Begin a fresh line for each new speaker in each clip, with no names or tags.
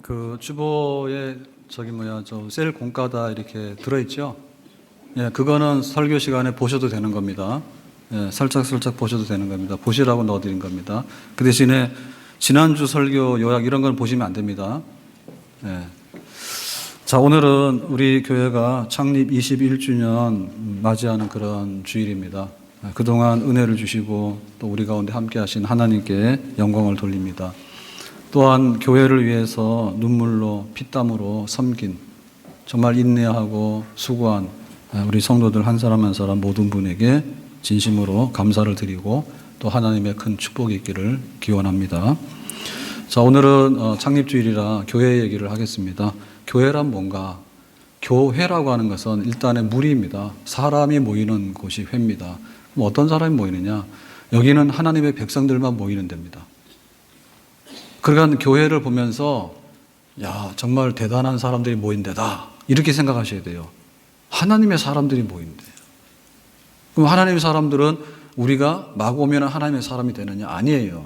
그 주보에 셀 공과다 이렇게 들어있죠. 예, 그거는 설교 시간에 보셔도 되는 겁니다. 예, 살짝 보셔도 되는 겁니다. 보시라고 넣어드린 겁니다. 그 대신에 지난주 설교 요약 이런 건 보시면 안 됩니다. 예. 자, 오늘은 우리 교회가 창립 21주년 맞이하는 그런 주일입니다. 그동안 은혜를 주시고 또 우리 가운데 함께 하신 하나님께 영광을 돌립니다. 또한 교회를 위해서 눈물로 피땀으로 섬긴 정말 인내하고 수고한 우리 성도들 한 사람 한 사람 모든 분에게 진심으로 감사를 드리고 또 하나님의 큰 축복이 있기를 기원합니다. 자, 오늘은 창립주일이라 교회 얘기를 하겠습니다. 교회란 뭔가? 교회라고 하는 것은 일단의 무리입니다. 사람이 모이는 곳이 회입니다. 그럼 어떤 사람이 모이느냐? 여기는 하나님의 백성들만 모이는 데입니다. 그러니까 교회를 보면서 야, 정말 대단한 사람들이 모인 데다 이렇게 생각하셔야 돼요. 하나님의 사람들이 모인 데예요. 그럼 하나님의 사람들은 우리가 막 오면 하나님의 사람이 되느냐? 아니에요.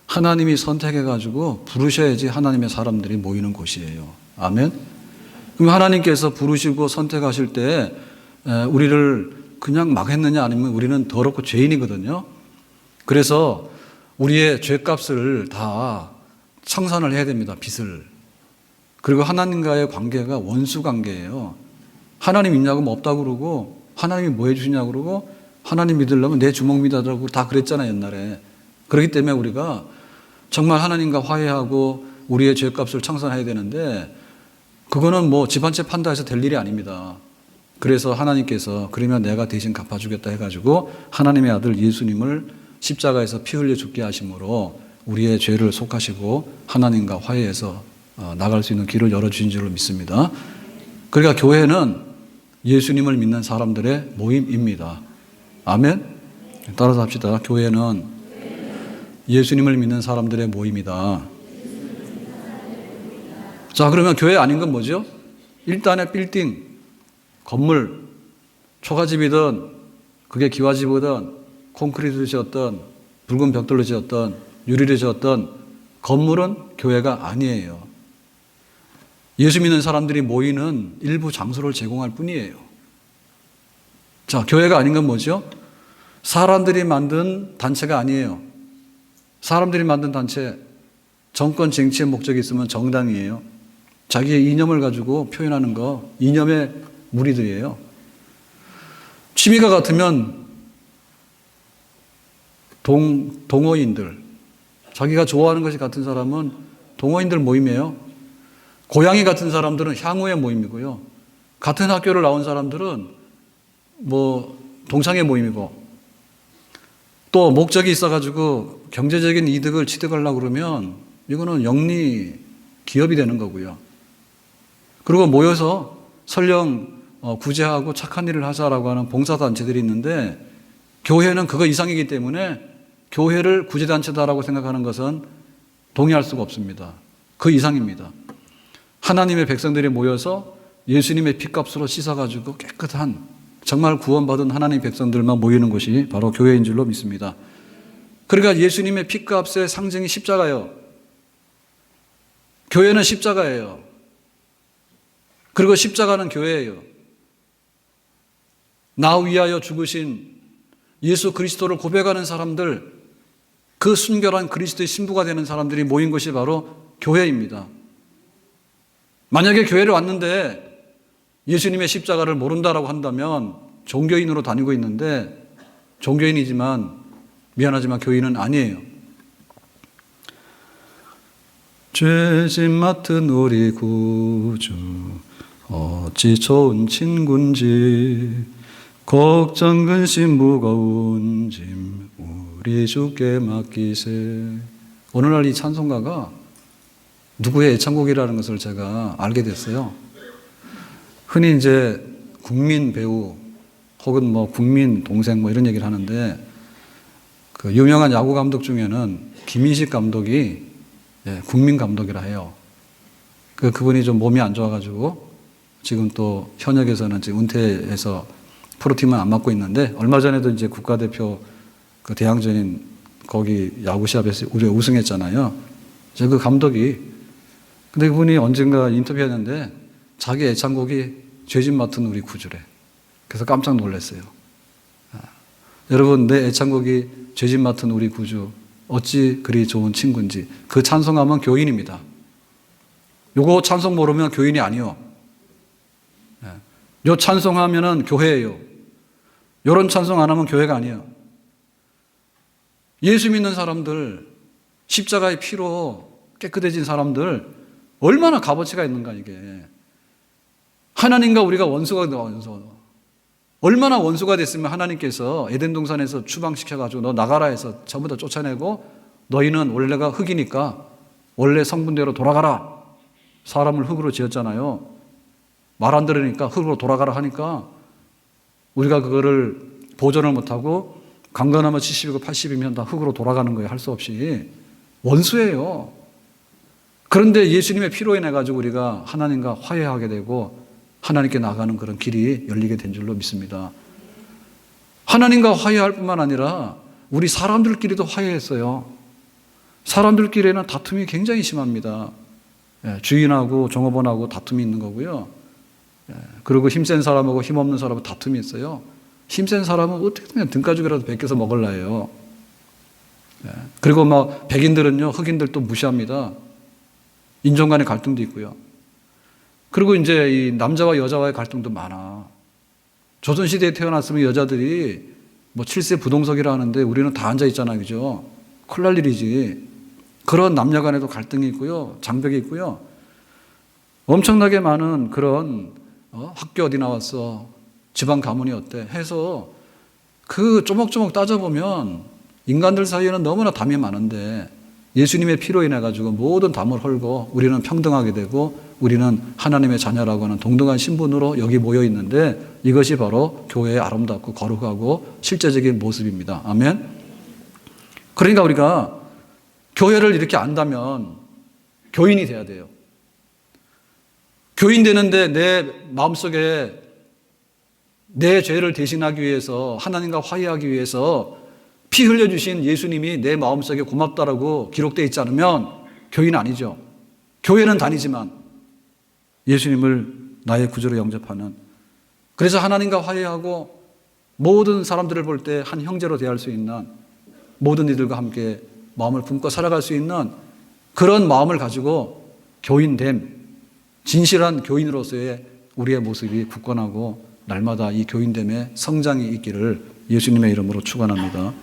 하나님이 선택해가지고 부르셔야지 하나님의 사람들이 모이는 곳이에요. 아멘? 그럼 하나님께서 부르시고 선택하실 때 우리를 그냥 막 했느냐? 아니면 우리는 더럽고 죄인이거든요. 그래서 우리의 죄값을 다 청산을 해야 됩니다. 빚을. 그리고 하나님과의 관계가 원수 관계예요. 하나님 있냐고 뭐 없다고 그러고 하나님이 뭐 해주시냐고 그러고 하나님 믿으려면 내 주먹 믿으라고 다 그랬잖아요, 옛날에. 그렇기 때문에 우리가 정말 하나님과 화해하고 우리의 죄값을 청산해야 되는데 그거는 뭐 집 한 채 판다 해서 될 일이 아닙니다. 그래서 하나님께서 그러면 내가 대신 갚아주겠다 해가지고 하나님의 아들 예수님을 십자가에서 피 흘려 죽게 하심으로 우리의 죄를 속하시고 하나님과 화해해서 나갈 수 있는 길을 열어주신 줄로 믿습니다. 그러니까 교회는 예수님을 믿는 사람들의 모임입니다. 아멘? 따라서 합시다. 교회는 예수님을 믿는 사람들의 모임이다. 자, 그러면 교회 아닌 건 뭐죠? 일단의 빌딩, 건물, 초가집이든 그게 기와집이든 콘크리트로 지었든 붉은 벽돌로 지었든 유리로 지었든 건물은 교회가 아니에요. 예수 믿는 사람들이 모이는 일부 장소를 제공할 뿐이에요. 자, 교회가 아닌 건 뭐죠? 사람들이 만든 단체가 아니에요. 사람들이 만든 단체, 정권 쟁취의 목적이 있으면 정당이에요. 자기의 이념을 가지고 표현하는 거, 이념의 무리들이에요. 취미가 같으면 동호인들, 자기가 좋아하는 것이 같은 사람은 동호인들 모임이에요. 고양이 같은 사람들은 향후의 모임이고요. 같은 학교를 나온 사람들은 뭐 동창회 모임이고 또 목적이 있어가지고 경제적인 이득을 취득하려고 그러면 이거는 영리 기업이 되는 거고요. 그리고 모여서 설령 구제하고 착한 일을 하자라고 하는 봉사단체들이 있는데 교회는 그거 이상이기 때문에 교회를 구제단체다라고 생각하는 것은 동의할 수가 없습니다. 그 이상입니다. 하나님의 백성들이 모여서 예수님의 피값으로 씻어가지고 깨끗한 정말 구원받은 하나님의 백성들만 모이는 곳이 바로 교회인 줄로 믿습니다. 그러니까 예수님의 피값의 상징이 십자가예요. 교회는 십자가예요. 그리고 십자가는 교회예요. 나 위하여 죽으신 예수 그리스도를 고백하는 사람들, 그 순결한 그리스도의 신부가 되는 사람들이 모인 것이 바로 교회입니다. 만약에 교회를 왔는데 예수님의 십자가를 모른다라고 한다면 종교인으로 다니고 있는데 종교인이지만 미안하지만 교인은 아니에요. 죄짐 맡은 우리 구주 어찌 좋은 친군지 걱정 근심 무거운 짐 우리 주께 맡기세. 오늘날 이 찬송가가 누구의 애창곡이라는 것을 제가 알게 됐어요. 흔히 이제 국민 배우 혹은 뭐 국민 동생 뭐 이런 얘기를 하는데 그 유명한 야구 감독 중에는 김인식 감독이 국민 감독이라 해요. 그분이 좀 몸이 안 좋아가지고 지금 또 현역에서는 지금 은퇴해서 프로팀은 안 맡고 있는데 얼마 전에도 이제 국가대표 그 대항전인 거기 야구 시합에서 우리가 우승했잖아요. 그 감독이 근데 그분이 언젠가 인터뷰했는데 자기 애창곡이 죄짓 맡은 우리 구주래. 그래서 깜짝 놀랐어요. 여러분, 내 애창곡이 죄짓 맡은 우리 구주 어찌 그리 좋은 친구인지. 그 찬송하면 교인입니다. 요거 찬송 모르면 교인이 아니요. 요 찬송하면은 교회예요. 요런 찬송 안 하면 교회가 아니에요. 예수 믿는 사람들, 십자가의 피로 깨끗해진 사람들 얼마나 값어치가 있는가 이게. 하나님과 우리가 원수가 얼마나 원수가 됐으면 하나님께서 에덴 동산에서 추방시켜가지고 너 나가라 해서 전부 다 쫓아내고 너희는 원래가 흙이니까 원래 성분대로 돌아가라. 사람을 흙으로 지었잖아요. 말 안 들으니까 흙으로 돌아가라 하니까 우리가 그거를 보존을 못하고 강건하면 70이고 80이면 다 흙으로 돌아가는 거예요. 할 수 없이. 원수예요. 그런데 예수님의 피로 인해 가지고 우리가 하나님과 화해하게 되고 하나님께 나가는 그런 길이 열리게 된 줄로 믿습니다. 하나님과 화해할 뿐만 아니라 우리 사람들끼리도 화해했어요. 사람들끼리는 다툼이 굉장히 심합니다. 주인하고 종업원하고 다툼이 있는 거고요. 그리고 힘센 사람하고 힘없는 사람하고 다툼이 있어요. 힘센 사람은 어떻게든 등가죽이라도 베껴서 먹을라 해요. 그리고 막 백인들은요, 흑인들 또 무시합니다. 인종 간의 갈등도 있고요. 그리고 이제 이 남자와 여자와의 갈등도 많아. 조선시대에 태어났으면 여자들이 뭐 7세 부동석이라 하는데 우리는 다 앉아있잖아요. 그죠? 큰일 날 일이지. 그런 남녀 간에도 갈등이 있고요. 장벽이 있고요. 엄청나게 많은 그런 학교 어디 나왔어? 집안 가문이 어때? 해서 그 쪼목쪼목 따져보면 인간들 사이에는 너무나 담이 많은데 예수님의 피로 인해 가지고 모든 담을 헐고 우리는 평등하게 되고 우리는 하나님의 자녀라고 하는 동등한 신분으로 여기 모여 있는데 이것이 바로 교회의 아름답고 거룩하고 실제적인 모습입니다. 아멘. 그러니까 우리가 교회를 이렇게 안다면 교인이 돼야 돼요. 교인 되는데 내 마음속에 내 죄를 대신하기 위해서 하나님과 화해하기 위해서 피 흘려주신 예수님이 내 마음속에 고맙다라고 기록되어 있지 않으면 교인 아니죠. 교회는 다니지만 예수님을 나의 구주로 영접하는, 그래서 하나님과 화해하고 모든 사람들을 볼 때 한 형제로 대할 수 있는, 모든 이들과 함께 마음을 품고 살아갈 수 있는 그런 마음을 가지고 교인됨, 진실한 교인으로서의 우리의 모습이 굳건하고 날마다 이 교인됨의 성장이 있기를 예수님의 이름으로 축원합니다.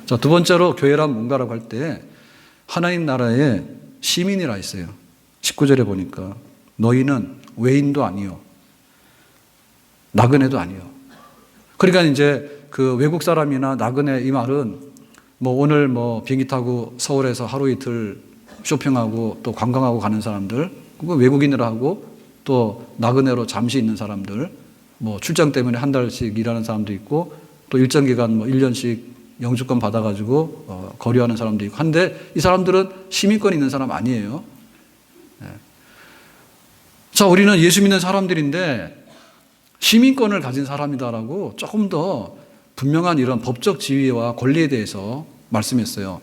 자, 두 번째로 교회란 뭔가라고 할 때 하나님 나라의 시민이라 했어요. 19절에 보니까 너희는 외인도 아니요 나그네도 아니요. 그러니까 이제 그 외국 사람이나 나그네 이 말은 뭐 오늘 뭐 비행기 타고 서울에서 하루 이틀 쇼핑하고 또 관광하고 가는 사람들, 그리고 외국인으로 하고 또 나그네로 잠시 있는 사람들, 뭐 출장 때문에 한 달씩 일하는 사람도 있고 또 일정 기간 뭐 1년씩 영주권 받아가지고 거류하는 사람도 있고 한데 이 사람들은 시민권이 있는 사람 아니에요. 자, 우리는 예수 믿는 사람들인데 시민권을 가진 사람이다라고 조금 더 분명한 이런 법적 지위와 권리에 대해서 말씀했어요.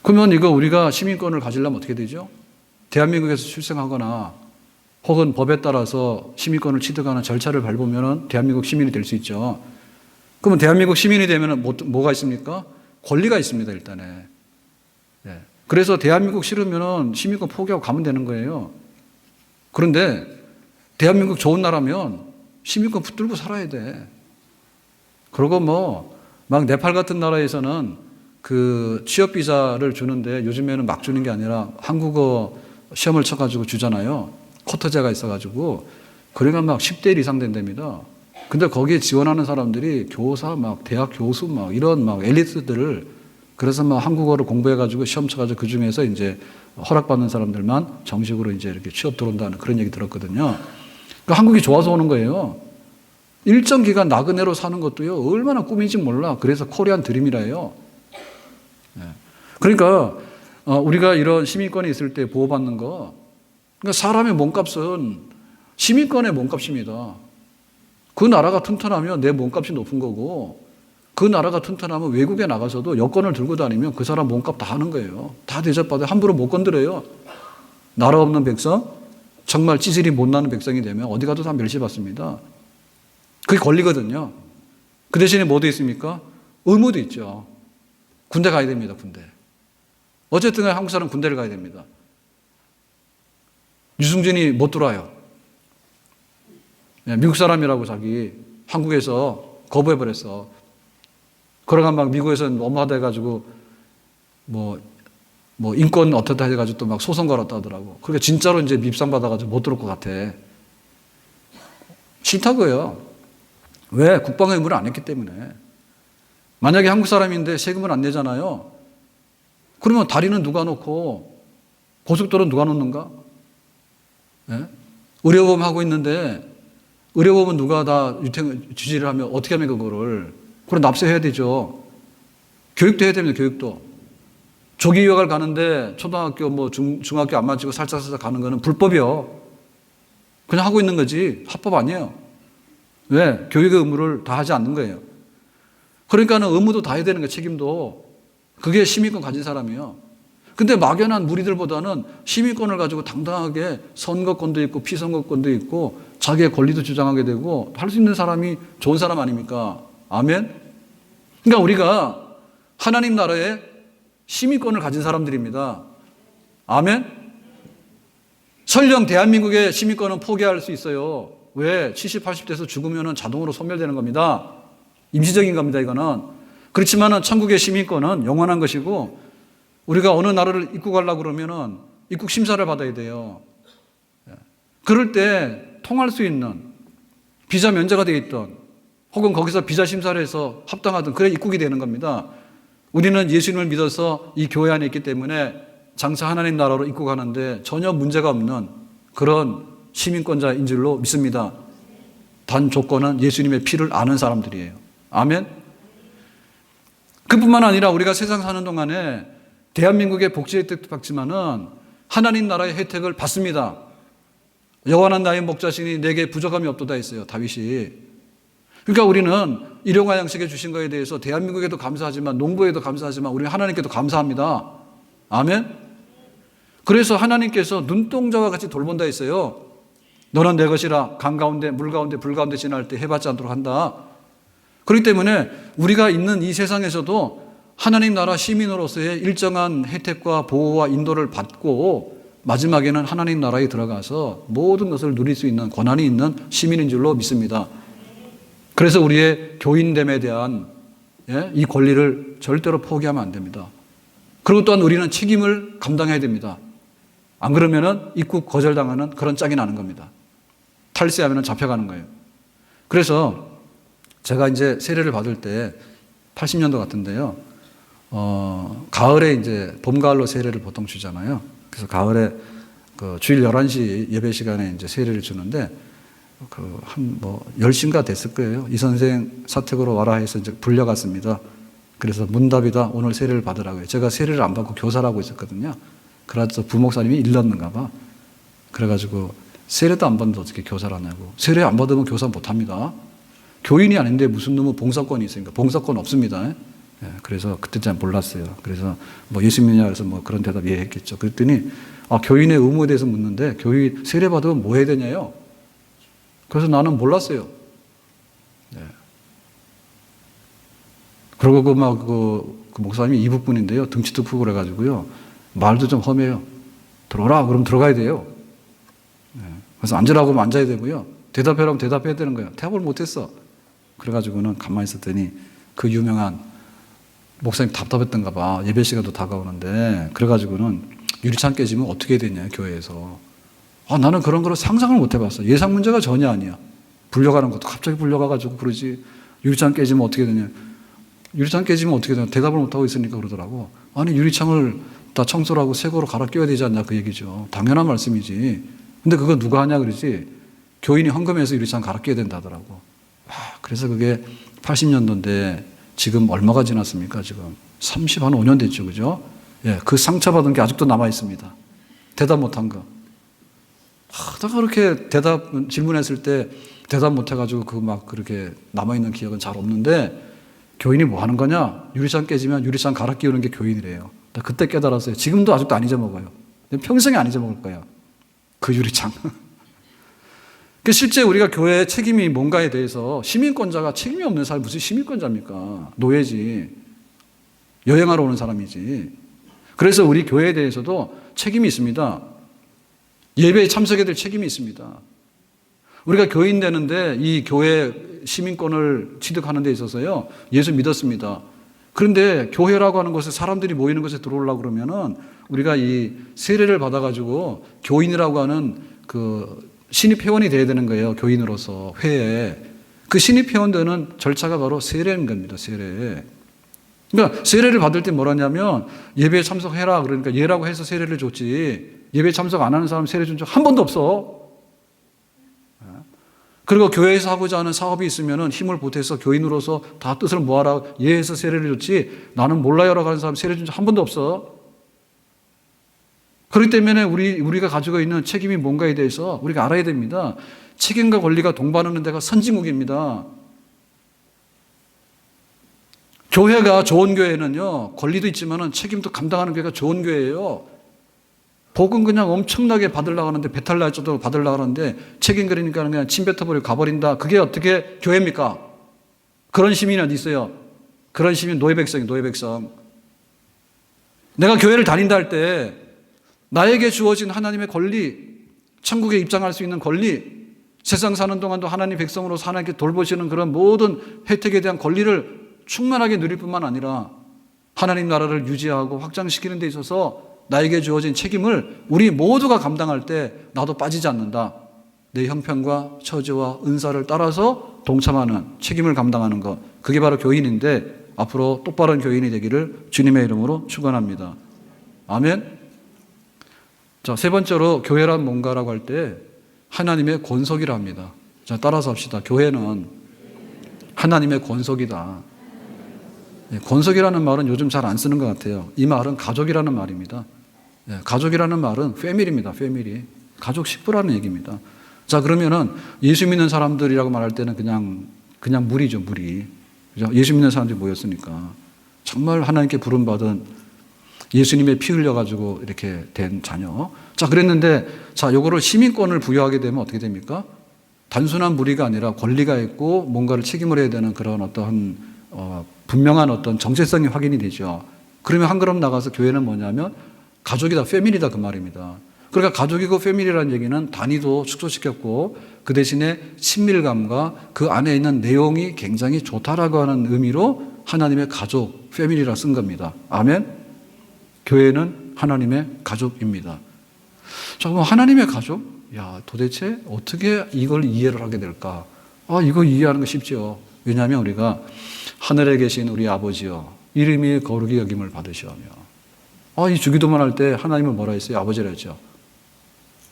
그러면 이거 우리가 시민권을 가지려면 어떻게 되죠? 대한민국에서 출생하거나 혹은 법에 따라서 시민권을 취득하는 절차를 밟으면 대한민국 시민이 될 수 있죠. 그러면 대한민국 시민이 되면 뭐가 있습니까? 권리가 있습니다, 일단에. 그래서 대한민국 싫으면 시민권 포기하고 가면 되는 거예요. 그런데 대한민국 좋은 나라면 시민권 붙들고 살아야 돼. 그리고 뭐 막 네팔 같은 나라에서는 그 취업 비자를 주는데 요즘에는 막 주는 게 아니라 한국어 시험을 쳐가지고 주잖아요. 쿼터제가 있어가지고 그러니까 막 10대 1 이상 된답니다. 근데 거기에 지원하는 사람들이 교사 막 대학 교수 막 이런 막 엘리트들을, 그래서 막 한국어를 공부해가지고 시험 쳐가지고 그 중에서 이제 허락받는 사람들만 정식으로 이제 이렇게 취업 들어온다는 그런 얘기 들었거든요. 그러니까 한국이 좋아서 오는 거예요. 일정 기간 나그네로 사는 것도요, 얼마나 꿈인지 몰라. 그래서 코리안 드림이라 해요. 그러니까 우리가 이런 시민권이 있을 때 보호받는 거, 그러니까 사람의 몸값은 시민권의 몸값입니다. 그 나라가 튼튼하면 내 몸값이 높은 거고, 그 나라가 튼튼하면 외국에 나가서도 여권을 들고 다니면 그 사람 몸값 다 하는 거예요. 다 대접받아요. 함부로 못 건드려요. 나라 없는 백성, 정말 찌질이 못나는 백성이 되면 어디 가도 다 멸시받습니다. 그게 권리거든요. 그 대신에 뭐도 있습니까? 의무도 있죠. 군대 가야 됩니다. 군대. 어쨌든 한국 사람 군대를 가야 됩니다. 유승준이 못 들어와요. 미국 사람이라고 자기 한국에서 거부해버렸어. 그러가 막 미국에서 너무하다 해가지고 뭐 인권 어떻다 해가지고 또 막 소송 걸었다 하더라고. 그러니까 진짜로 이제 밉상 받아가지고 못 들어올 것 같아. 싫다고요. 왜? 국방의 의무를 안 했기 때문에. 만약에 한국 사람인데 세금을 안 내잖아요. 그러면 다리는 누가 놓고 고속도로는 누가 놓는가? 예? 의료보험 하고 있는데 의료보험은 누가 다 주지를 하면 어떻게 하면 그거를. 그럼 납세해야 되죠. 교육도 해야 됩니다. 교육도. 조기 유학을 가는데 초등학교 중학교 안 마치고 살짝살짝 가는 거는 불법이요. 그냥 하고 있는 거지 합법 아니에요. 왜? 교육의 의무를 다 하지 않는 거예요. 그러니까는 의무도 다 해야 되는 거예요. 책임도. 그게 시민권 가진 사람이에요. 근데 막연한 무리들보다는 시민권을 가지고 당당하게 선거권도 있고 피선거권도 있고 자기의 권리도 주장하게 되고 할 수 있는 사람이 좋은 사람 아닙니까? 아멘? 그러니까 우리가 하나님 나라의 시민권을 가진 사람들입니다. 아멘? 설령 대한민국의 시민권은 포기할 수 있어요. 왜? 70, 80대에서 죽으면 자동으로 소멸되는 겁니다. 임시적인 겁니다, 이거는. 그렇지만은 천국의 시민권은 영원한 것이고 우리가 어느 나라를 입국하려고 그러면은 입국 심사를 받아야 돼요. 그럴 때 통할 수 있는 비자 면제가 되어 있던 혹은 거기서 비자 심사를 해서 합당하던 그래 입국이 되는 겁니다. 우리는 예수님을 믿어서 이 교회 안에 있기 때문에 장차 하나님 나라로 입국하는데 전혀 문제가 없는 그런 시민권자인 줄로 믿습니다. 단 조건은 예수님의 피를 아는 사람들이에요. 아멘? 그뿐만 아니라 우리가 세상 사는 동안에 대한민국의 복지 혜택도 받지만은 하나님 나라의 혜택을 받습니다. 여호와는 나의 목자시니 내게 부족함이 없도다 했어요. 다윗이. 그러니까 우리는 일용화 양식해 주신 것에 대해서 대한민국에도 감사하지만 농부에도 감사하지만 우리는 하나님께도 감사합니다. 아멘? 그래서 하나님께서 눈동자와 같이 돌본다 했어요. 너는 내 것이라 강 가운데 물 가운데 불 가운데 지날 때 해받지 않도록 한다. 그렇기 때문에 우리가 있는 이 세상에서도 하나님 나라 시민으로서의 일정한 혜택과 보호와 인도를 받고 마지막에는 하나님 나라에 들어가서 모든 것을 누릴 수 있는 권한이 있는 시민인 줄로 믿습니다. 그래서 우리의 교인됨에 대한 이 권리를 절대로 포기하면 안 됩니다. 그리고 또한 우리는 책임을 감당해야 됩니다. 안 그러면은 입국 거절당하는 그런 짝이 나는 겁니다. 탈세하면 잡혀가는 거예요. 그래서 제가 이제 세례를 받을 때 80년도 같은데요. 가을에 이제 봄, 가을로 세례를 보통 주잖아요. 그래서 가을에 그 주일 11시 예배 시간에 이제 세례를 주는데 한 10시인가 됐을 거예요. 이 선생 사택으로 와라 해서 이제 불려갔습니다. 그래서 문답이다. 오늘 세례를 받으라고요. 제가 세례를 안 받고 교사를 하고 있었거든요. 그래서 부목사님이 일렀는가 봐. 그래가지고 세례도 안 받는데 어떻게 교사를 하냐고. 세례 안 받으면 교사 못 합니다. 교인이 아닌데 무슨 놈의 봉사권이 있으니까. 봉사권 없습니다. 그래서 그때 잘 몰랐어요. 그래서 예수 믿냐 그래서 그런 대답 했겠죠. 그랬더니 교인의 의무에 대해서 묻는데 교인 세례 받으면 뭐 해야 되냐요? 그래서 나는 몰랐어요. 그리고 그 목사님이 이북분인데요. 등치도 크고 그래가지고요. 말도 좀 험해요. 들어오라 그러면 들어가야 돼요. 그래서 앉으라고 하면 앉아야 되고요. 대답하라면 대답해야 되는 거예요. 대답을 못했어. 그래가지고는 가만히 있었더니 그 유명한 목사님 답답했던가 봐. 예배 시간도 다가오는데 그래가지고는 유리창 깨지면 어떻게 해야 되냐 교회에서. 나는 그런 거를 상상을 못 해봤어. 예상 문제가 전혀 아니야. 불려가는 것도 갑자기 불려가가지고 그러지. 유리창 깨지면 어떻게 되냐. 유리창 깨지면 어떻게 되냐. 대답을 못하고 있으니까 그러더라고. 아니 유리창을 다 청소를 하고 새 거로 갈아 끼워야 되지 않냐 그 얘기죠. 당연한 말씀이지. 근데 그거 누가 하냐 그러지. 교인이 헌금해서 유리창 갈아 끼워야 된다 하더라고. 그래서 그게 80년도인데 지금 얼마가 지났습니까? 지금 35년 됐죠. 그죠? 그 상처받은 게 아직도 남아 있습니다. 대답 못한 거. 하다가 그렇게 질문했을 때 대답 못해가지고 그렇게 남아있는 기억은 잘 없는데 교인이 뭐 하는 거냐? 유리창 깨지면 유리창 갈아 끼우는 게 교인이래요. 그때 깨달았어요. 지금도 아직도 안 잊어먹어요. 평생에 안 잊어먹을 거예요. 그 유리창. 실제 우리가 교회의 책임이 뭔가에 대해서 시민권자가 책임이 없는 사람이 무슨 시민권자입니까? 노예지. 여행하러 오는 사람이지. 그래서 우리 교회에 대해서도 책임이 있습니다. 예배에 참석해야 될 책임이 있습니다. 우리가 교인 되는데 이 교회 시민권을 취득하는 데 있어서요, 예수 믿었습니다. 그런데 교회라고 하는 곳에 사람들이 모이는 곳에 들어오려고 그러면은 우리가 이 세례를 받아가지고 교인이라고 하는 그 신입 회원이 돼야 되는 거예요. 교인으로서 회에. 그 신입 회원 되는 절차가 바로 세례인 겁니다. 세례. 그러니까 세례를 받을 때 뭐라냐면 예배에 참석해라. 그러니까 예라고 해서 세례를 줬지. 예배에 참석 안 하는 사람 세례 준 적 한 번도 없어. 그리고 교회에서 하고자 하는 사업이 있으면 힘을 보태서 교인으로서 다 뜻을 모아라. 예해서 세례를 줬지. 나는 몰라요라고 하는 사람 세례 준 적 한 번도 없어. 그렇기 때문에 우리가 가지고 있는 책임이 뭔가에 대해서 우리가 알아야 됩니다. 책임과 권리가 동반하는 데가 선진국입니다. 교회가 좋은 교회는요, 권리도 있지만 책임도 감당하는 교회가 좋은 교회예요. 복은 그냥 엄청나게 받으려고 하는데, 배탈 날 정도로 받으려고 하는데, 책임 그러니까 그냥 침 뱉어버리고 가버린다. 그게 어떻게 교회입니까? 그런 시민이 어디 있어요? 그런 시민 노예백성이 노예백성. 내가 교회를 다닌다 할 때, 나에게 주어진 하나님의 권리, 천국에 입장할 수 있는 권리, 세상 사는 동안도 하나님 백성으로서 하나님께 돌보시는 그런 모든 혜택에 대한 권리를 충만하게 누릴 뿐만 아니라 하나님 나라를 유지하고 확장시키는 데 있어서 나에게 주어진 책임을 우리 모두가 감당할 때 나도 빠지지 않는다. 내 형편과 처지와 은사를 따라서 동참하는 책임을 감당하는 것. 그게 바로 교인인데 앞으로 똑바른 교인이 되기를 주님의 이름으로 축원합니다. 아멘. 자, 세 번째로 교회란 뭔가라고 할 때 하나님의 권속이라 합니다. 자, 따라서 합시다. 교회는 하나님의 권속이다. 권속이라는 말은 요즘 잘 안 쓰는 것 같아요. 이 말은 가족이라는 말입니다. 가족이라는 말은 패밀리입니다. 패밀리. 가족 식구라는 얘기입니다. 자, 그러면은 예수 믿는 사람들이라고 말할 때는 그냥 무리죠, 무리. 그죠? 예수 믿는 사람들이 모였으니까. 정말 하나님께 부름받은 예수님의 피 흘려가지고 이렇게 된 자녀. 자, 그랬는데, 자, 요거를 시민권을 부여하게 되면 어떻게 됩니까? 단순한 무리가 아니라 권리가 있고 뭔가를 책임을 해야 되는 그런 어떤, 분명한 어떤 정체성이 확인이 되죠. 그러면 한 걸음 나가서 교회는 뭐냐면 가족이다, 패밀리다 그 말입니다. 그러니까 가족이고 패밀리라는 얘기는 단위도 축소시켰고 그 대신에 친밀감과 그 안에 있는 내용이 굉장히 좋다라고 하는 의미로 하나님의 가족, 패밀리라 쓴 겁니다. 아멘? 교회는 하나님의 가족입니다. 자, 그럼 하나님의 가족? 야, 도대체 어떻게 이걸 이해를 하게 될까? 이거 이해하는 거 쉽죠. 왜냐하면 우리가 하늘에 계신 우리 아버지여, 이름이 거룩히 여김을 받으시오며. 이 주기도만 할 때 하나님을 뭐라 했어요? 아버지라 했죠.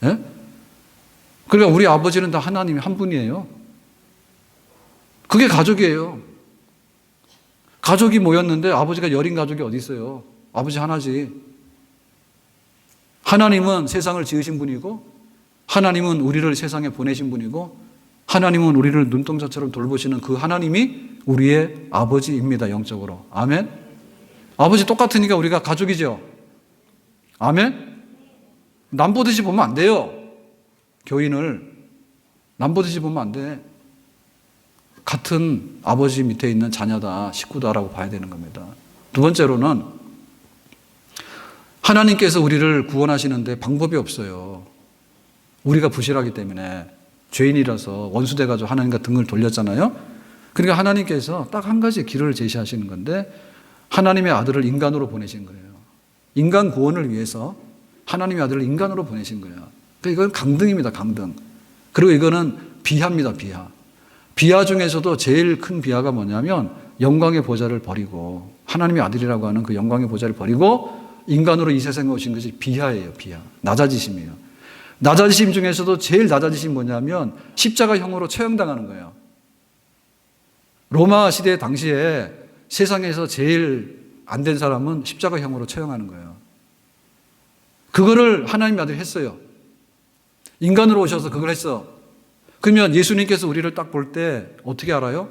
예? 그러니까 우리 아버지는 다 하나님이 한 분이에요. 그게 가족이에요. 가족이 모였는데 아버지가 여린 가족이 어디 있어요? 아버지 하나지. 하나님은 세상을 지으신 분이고 하나님은 우리를 세상에 보내신 분이고 하나님은 우리를 눈동자처럼 돌보시는 그 하나님이 우리의 아버지입니다. 영적으로. 아멘. 아버지 똑같으니까 우리가 가족이죠. 아멘. 남보듯이 보면 안 돼요. 교인을 남보듯이 보면 안 돼. 같은 아버지 밑에 있는 자녀다, 식구다라고 봐야 되는 겁니다. 두 번째로는 하나님께서 우리를 구원하시는데 방법이 없어요. 우리가 부실하기 때문에 죄인이라서 원수돼가지고 하나님과 등을 돌렸잖아요. 그러니까 하나님께서 딱 한 가지 길을 제시하시는 건데 하나님의 아들을 인간으로 보내신 거예요. 인간 구원을 위해서 하나님의 아들을 인간으로 보내신 거예요. 그러니까 이건 강등입니다. 강등. 그리고 이거는 비하입니다. 비하. 비하 중에서도 제일 큰 비하가 뭐냐면 영광의 보좌를 버리고 하나님의 아들이라고 하는 그 영광의 보좌를 버리고 인간으로 이 세상에 오신 것이 비하예요. 비하. 낮아지심이에요. 낮아지심 중에서도 제일 낮아지심 뭐냐면 십자가형으로 처형당하는 거예요. 로마 시대 당시에 세상에서 제일 안 된 사람은 십자가형으로 처형하는 거예요. 그거를 하나님의 아들이 했어요. 인간으로 오셔서 그걸 했어. 그러면 예수님께서 우리를 딱 볼 때 어떻게 알아요?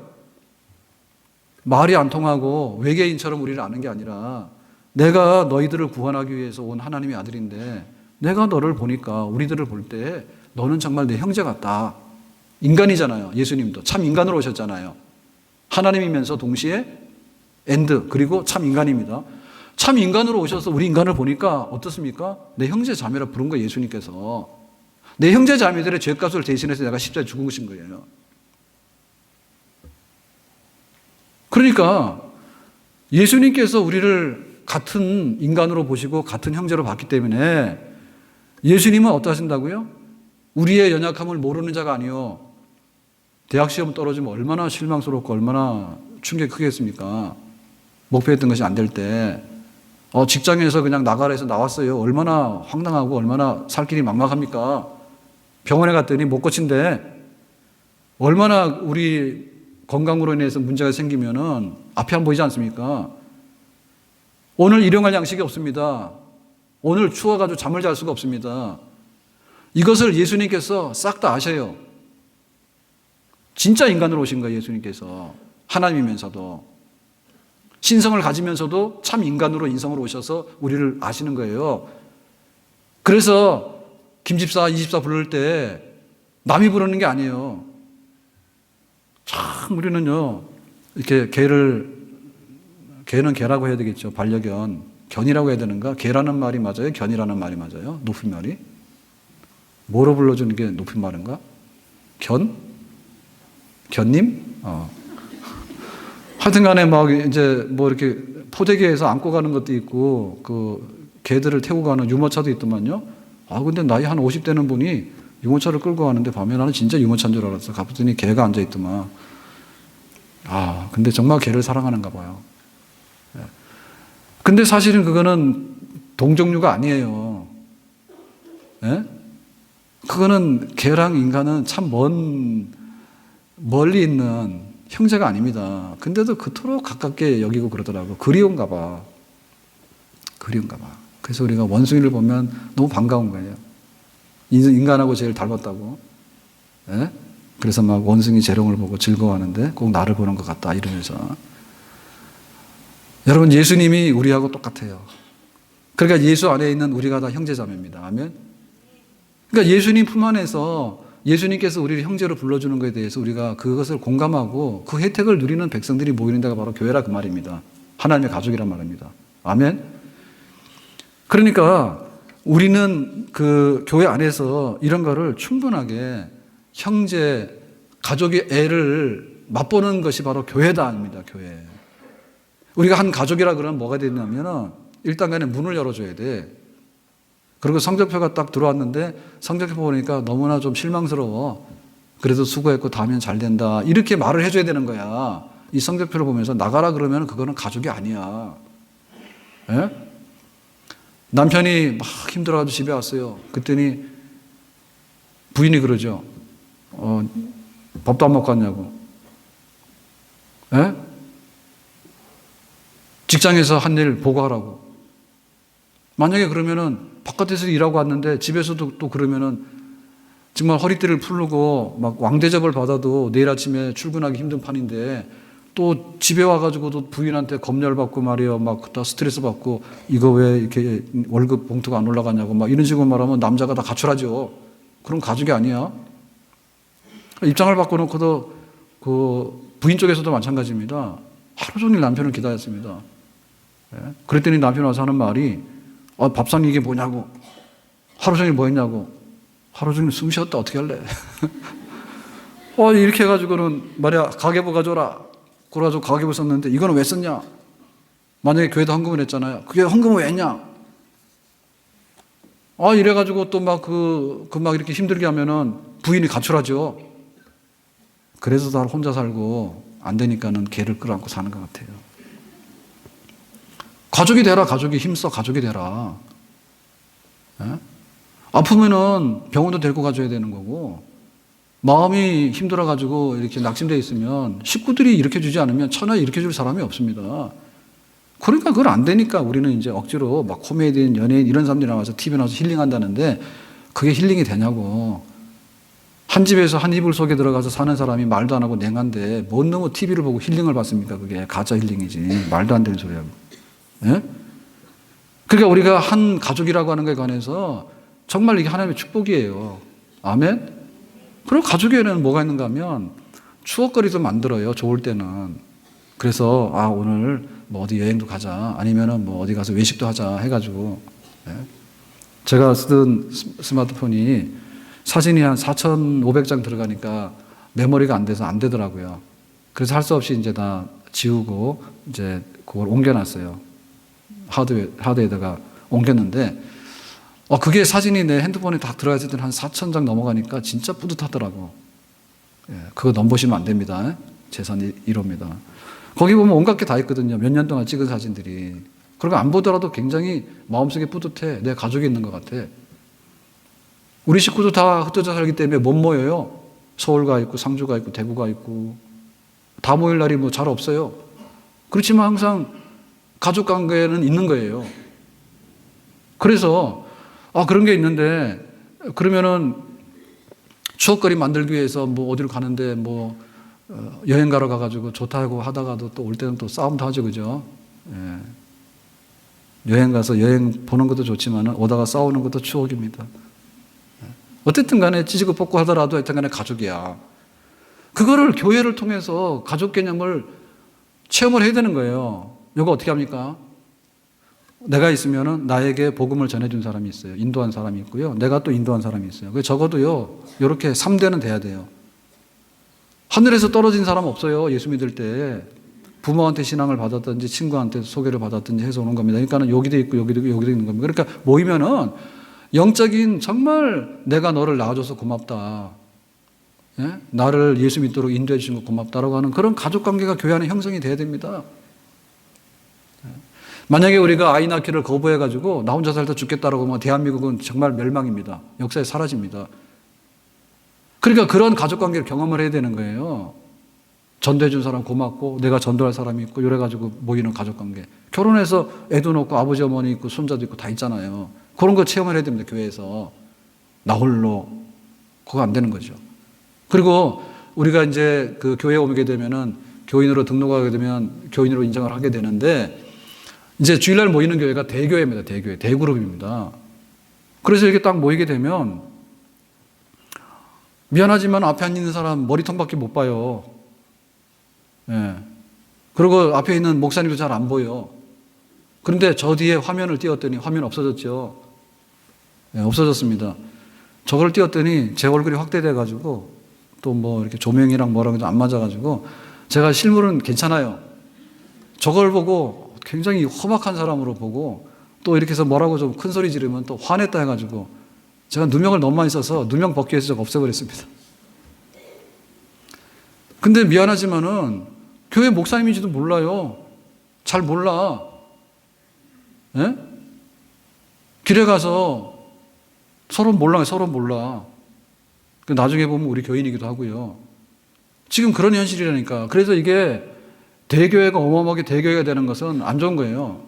말이 안 통하고 외계인처럼 우리를 아는 게 아니라 내가 너희들을 구원하기 위해서 온 하나님의 아들인데 내가 너를 보니까 우리들을 볼 때 너는 정말 내 형제 같다. 인간이잖아요. 예수님도 참 인간으로 오셨잖아요. 하나님이면서 동시에 엔드 그리고 참 인간입니다. 참 인간으로 오셔서 우리 인간을 보니까 어떻습니까? 내 형제 자매라 부른 거예요. 예수님께서. 내 형제 자매들의 죄값을 대신해서 내가 십자가에 죽으신 거예요. 그러니까 예수님께서 우리를 같은 인간으로 보시고 같은 형제로 봤기 때문에 예수님은 어떠하신다고요? 우리의 연약함을 모르는 자가 아니요. 대학 시험 떨어지면 얼마나 실망스럽고 얼마나 충격이 크겠습니까? 목표했던 것이 안 될 때. 직장에서 그냥 나가라 해서 나왔어요. 얼마나 황당하고 얼마나 살 길이 막막합니까? 병원에 갔더니 못 고친대. 얼마나 우리 건강으로 인해서 문제가 생기면은 앞이 안 보이지 않습니까? 오늘 일용할 양식이 없습니다. 오늘 추워가지고 잠을 잘 수가 없습니다. 이것을 예수님께서 싹 다 아셔요. 진짜 인간으로 오신 거예요, 예수님께서. 하나님이면서도. 신성을 가지면서도 참 인간으로 인성으로 오셔서 우리를 아시는 거예요. 그래서 김집사, 이집사 부를 때 남이 부르는 게 아니에요. 참 우리는요, 이렇게 개는 개라고 해야 되겠죠. 반려견. 견이라고 해야 되는가? 개라는 말이 맞아요? 견이라는 말이 맞아요? 높임말이? 뭐로 불러주는 게 높임말인가? 견? 견님? 하여튼 간에 막 이제 뭐 이렇게 포대기에서 안고 가는 것도 있고, 그 개들을 태우고 가는 유모차도 있더만요. 근데 나이 한 50 되는 분이 유모차를 끌고 가는데 밤에 나는 진짜 유모차인 줄 알았어. 가봤더니 개가 앉아있더만. 근데 정말 개를 사랑하는가 봐요. 근데 사실은 그거는 동종류가 아니에요. 예? 그거는 개랑 인간은 참 멀리 있는 형제가 아닙니다. 근데도 그토록 가깝게 여기고 그러더라고요. 그리운가 봐. 그래서 우리가 원숭이를 보면 너무 반가운 거예요. 인간하고 제일 닮았다고. 예? 그래서 막 원숭이 재롱을 보고 즐거워하는데 꼭 나를 보는 것 같다 이러면서. 여러분, 예수님이 우리하고 똑같아요. 그러니까 예수 안에 있는 우리가 다 형제자매입니다. 아멘. 그러니까 예수님 품 안에서 예수님께서 우리를 형제로 불러주는 것에 대해서 우리가 그것을 공감하고 그 혜택을 누리는 백성들이 모이는 데가 바로 교회라 그 말입니다. 하나님의 가족이란 말입니다. 아멘. 그러니까 우리는 그 교회 안에서 이런 거를 충분하게 형제, 가족의 애를 맛보는 것이 바로 교회다 아닙니다. 교회. 우리가 한 가족이라 그러면 뭐가 되냐면은 일단 간에 문을 열어줘야 돼. 그리고 성적표가 딱 들어왔는데 성적표 보니까 너무나 좀 실망스러워. 그래도 수고했고 다음엔 잘 된다. 이렇게 말을 해줘야 되는 거야. 이 성적표를 보면서 나가라 그러면 그거는 가족이 아니야. 예? 남편이 막 힘들어가지고 집에 왔어요. 그랬더니 부인이 그러죠. 밥도 안 먹고 왔냐고. 예? 직장에서 한 일 보고하라고. 만약에 그러면은 바깥에서 일하고 왔는데 집에서도 또 그러면은 정말 허리띠를 풀고 막 왕대접을 받아도 내일 아침에 출근하기 힘든 판인데 또 집에 와가지고도 부인한테 검열 받고 말이에요. 막 다 스트레스 받고 이거 왜 이렇게 월급 봉투가 안 올라가냐고 막 이런 식으로 말하면 남자가 다 가출하죠. 그럼 가족이 아니야. 입장을 바꿔놓고도 그 부인 쪽에서도 마찬가지입니다. 하루 종일 남편을 기다렸습니다. 그랬더니 남편 와서 하는 말이 밥상 이게 뭐냐고. 하루 종일 뭐 했냐고. 하루 종일 숨 쉬었다 어떻게 할래. 이렇게 해가지고는 말이야 가계부 가져라. 그래가지고 가계부 썼는데 이거는 왜 썼냐. 만약에 교회도 헌금을 했잖아요. 그게 헌금을 왜 했냐. 이래가지고 또 막 막 이렇게 힘들게 하면은 부인이 가출하죠. 그래서 다 혼자 살고 안 되니까는 개를 끌어안고 사는 것 같아요. 가족이 되라. 가족이 힘써. 가족이 되라. 예? 아프면은 병원도 데리고 가줘야 되는 거고 마음이 힘들어가지고 이렇게 낙심되어 있으면 식구들이 일으켜 주지 않으면 천하에 일으켜 줄 사람이 없습니다. 그러니까 그걸 안 되니까 우리는 이제 억지로 막 코미디언, 연예인 이런 사람들이 나와서 TV에 나와서 힐링한다는데 그게 힐링이 되냐고. 한 집에서 한 이불 속에 들어가서 사는 사람이 말도 안 하고 냉한데 뭔 놈의 TV를 보고 힐링을 받습니까? 그게 가짜 힐링이지. 말도 안 되는 소리하고. 예? 그러니까 우리가 한 가족이라고 하는 것에 관해서 정말 이게 하나님의 축복이에요. 아멘? 그리고 가족에는 뭐가 있는가 하면 추억거리도 만들어요. 좋을 때는. 그래서 오늘 뭐 어디 여행도 가자. 아니면은 뭐 어디 가서 외식도 하자 해가지고. 제가 쓰던 스마트폰이 사진이 한 4,500장 들어가니까 메모리가 안 돼서 안 되더라고요. 그래서 할 수 없이 이제 다 지우고 이제 그걸 옮겨놨어요. 하드에다가 옮겼는데, 그게 사진이 내 핸드폰에 다 들어가 있을 때는 한 4,000장 넘어가니까 진짜 뿌듯하더라고. 그거 넘보시면 안 됩니다. 재산 1호입니다. 거기 보면 온갖 게 다 있거든요. 몇 년 동안 찍은 사진들이. 그리고 안 보더라도 굉장히 마음속에 뿌듯해. 내 가족이 있는 것 같아. 우리 식구도 다 흩어져 살기 때문에 못 모여요. 서울가 있고 상주가 있고 대구가 있고 다 모일 날이 뭐 잘 없어요. 그렇지만 항상 가족 관계는 있는 거예요. 그래서 그런 게 있는데 그러면은 추억거리 만들기 위해서 뭐 어디로 가는데 뭐 여행 가러 가가지고 좋다고 하다가도 또 올 때는 또 싸움도 하죠, 그죠? 여행 가서 여행 보는 것도 좋지만 오다가 싸우는 것도 추억입니다. 어쨌든 간에 찢고 뽑고 하더라도 하여튼 간에 가족이야. 그거를 교회를 통해서 가족 개념을 체험을 해야 되는 거예요. 이거 어떻게 합니까? 내가 있으면은 나에게 복음을 전해준 사람이 있어요. 인도한 사람이 있고요. 내가 또 인도한 사람이 있어요. 그래서 적어도요, 이렇게 3대는 돼야 돼요. 하늘에서 떨어진 사람 없어요. 예수 믿을 때. 부모한테 신앙을 받았든지 친구한테 소개를 받았든지 해서 오는 겁니다. 그러니까 여기도 있고 여기도 있고 여기도 있는 겁니다. 그러니까 모이면은 영적인 정말 내가 너를 낳아줘서 고맙다. 나를 예수 믿도록 인도해 주신 거 고맙다라고 하는 그런 가족관계가 교회 안에 형성이 돼야 됩니다. 만약에 우리가 아이 낳기를 거부해가지고 나 혼자 살다 죽겠다라고 하면 대한민국은 정말 멸망입니다. 역사에 사라집니다. 그러니까 그런 가족관계를 경험을 해야 되는 거예요. 전도해 준 사람 고맙고 내가 전도할 사람이 있고 이래가지고 모이는 가족관계. 결혼해서 애도 낳고 아버지 어머니 있고 손자도 있고 다 있잖아요. 그런 거 체험을 해야 됩니다. 교회에서. 나 홀로. 그거 안 되는 거죠. 그리고 우리가 이제 그 교회에 오게 되면은 교인으로 등록하게 되면 교인으로 인정을 하게 되는데 이제 주일날 모이는 교회가 대교회입니다. 대교회. 대그룹입니다. 그래서 이렇게 딱 모이게 되면 미안하지만 앞에 앉아 있는 사람 머리통밖에 못 봐요. 그리고 앞에 있는 목사님도 잘 안 보여. 그런데 저 뒤에 화면을 띄웠더니 화면 없어졌죠. 없어졌습니다. 저걸 띄웠더니 제 얼굴이 확대돼가지고 또 뭐 이렇게 조명이랑 뭐랑 안 맞아가지고 제가 실물은 괜찮아요. 저걸 보고 굉장히 험악한 사람으로 보고 또 이렇게 해서 뭐라고 좀 큰 소리 지르면 또 화냈다 해가지고 제가 누명을 너무 많이 써서 누명 벗기 위해서 없애버렸습니다. 근데 미안하지만은 교회 목사님인지도 몰라요. 잘 몰라. 길에 가서 서로 몰라. 나중에 보면 우리 교인이기도 하고요. 지금 그런 현실이라니까. 그래서 이게 대교회가 어마어마하게 대교회가 되는 것은 안 좋은 거예요.